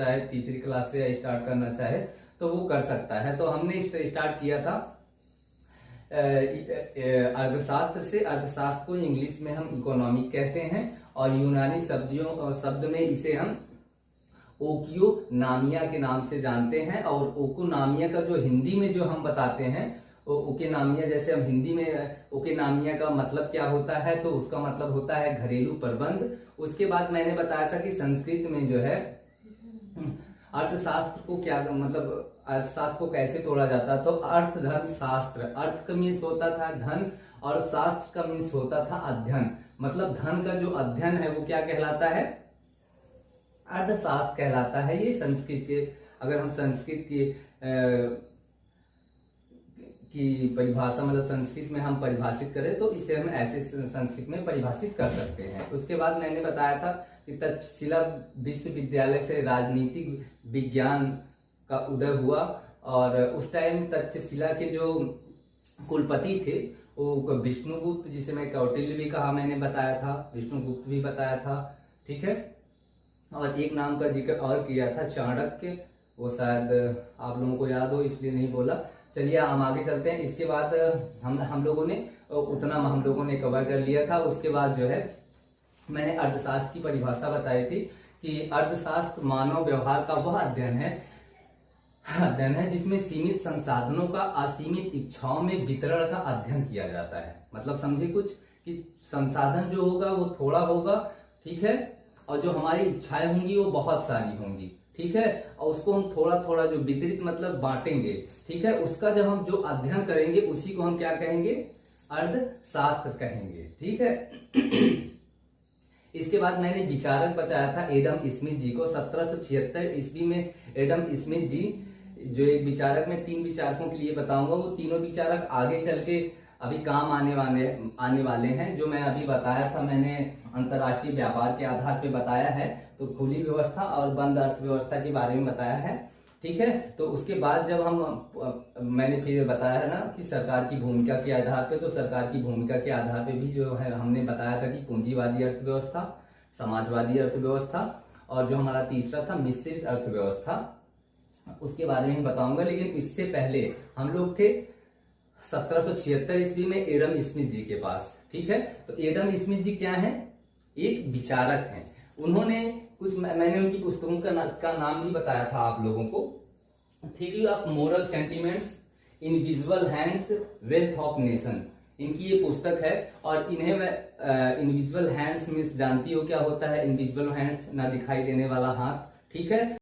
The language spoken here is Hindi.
चाहे, तीसरी क्लास से स्टार्ट करना चाहे तो वो कर सकता है। तो हमने स्टार्ट किया था अर्थशास्त्र से। अर्थशास्त्र को इंग्लिश में हम इकोनॉमिक कहते हैं और यूनानी शब्द में इसे हम ओकियोनामिया के नाम से जानते हैं। और ओकियोनामिया का जो हिंदी में जो हम बताते हैं, ओकियोनामिया जैसे हम हिंदी में ओकियोनामिया का मतलब क्या होता है, तो उसका मतलब होता है घरेलू प्रबंध। उसके बाद मैंने बताया था कि संस्कृत में जो है अर्थशास्त्र को क्या मतलब अर्थशास्त्र को कैसे तोड़ा जाता, तो अर्थ धर्म शास्त्र। अर्थ का मीन्स होता था धन और शास्त्र का मीन्स होता था अध्ययन। मतलब धन का जो अध्ययन है वो क्या कहलाता है, अर्थशास्त्र कहलाता है। ये संस्कृत के, अगर हम संस्कृत की परिभाषा मतलब संस्कृत में हम परिभाषित करें तो इसे हम ऐसे संस्कृत में परिभाषित कर सकते हैं। उसके बाद मैंने बताया था कि तक्षशिला विश्वविद्यालय से राजनीतिक विज्ञान का उदय हुआ और उस टाइम तक्षशिला के जो कुलपति थे वो विष्णुगुप्त, जिसे मैं कौटिल्य भी कहा मैंने बताया था, विष्णुगुप्त भी बताया था, ठीक है। और एक नाम का जिक्र और किया था चाणक्य, वो शायद आप लोगों को याद हो इसलिए नहीं बोला। चलिए हम आगे चलते हैं। इसके बाद हम लोगों ने उतना हम लोगों ने कवर कर लिया था। उसके बाद जो है मैंने अर्थशास्त्र की परिभाषा बताई थी कि अर्थशास्त्र मानव व्यवहार का वह अध्ययन है जिसमें सीमित संसाधनों का असीमित इच्छाओं में वितरण का अध्ययन किया जाता है। मतलब समझे कुछ कि संसाधन जो होगा वो थोड़ा होगा, ठीक है, और जो हमारी इच्छाएं होंगी वो बहुत सारी होंगी, ठीक है, और उसको हम थोड़ा थोड़ा जो वितरित मतलब बांटेंगे, ठीक है, उसका जब हम जो अध्ययन करेंगे उसी को हम क्या कहेंगे, अर्थशास्त्र कहेंगे, ठीक है। इसके बाद मैंने विचारक बताया था एडम स्मिथ जी को। 1776 ईस्वी में एडम स्मिथ जी जो एक विचारक, में 3 विचारकों के लिए बताऊंगा, वो तीनों विचारक आगे चल के अभी काम आने वाले हैं। जो मैं अभी बताया था, मैंने अंतर्राष्ट्रीय व्यापार के आधार पे बताया है, तो खुली व्यवस्था और बंद अर्थव्यवस्था के बारे में बताया है, ठीक है। तो उसके बाद जब मैंने फिर बताया है ना कि सरकार की भूमिका के आधार पे, तो सरकार की भूमिका के आधार पे भी जो है हमने बताया था कि पूंजीवादी अर्थव्यवस्था, समाजवादी अर्थव्यवस्था और जो हमारा तीसरा था मिश्रित अर्थव्यवस्था, उसके बारे में बताऊंगा। लेकिन इससे पहले हम लोग थे 1776 ईस्वी में एडम स्मिथ जी के पास, ठीक है। तो एडम स्मिथ जी क्या हैं, एक विचारक हैं। उन्होंने कुछ, मैंने उनकी पुस्तकों का नाम भी बताया था आप लोगों को। Theory of moral sentiments, invisible hands, wealth of nation, इनकी ये पुस्तक है। और इन्हें मैं इनविजिबल हैंड्स मीन्स जानती हो क्या होता है, इनविजिबल हैंड्स ना दिखाई देने वाला हाथ, ठीक है।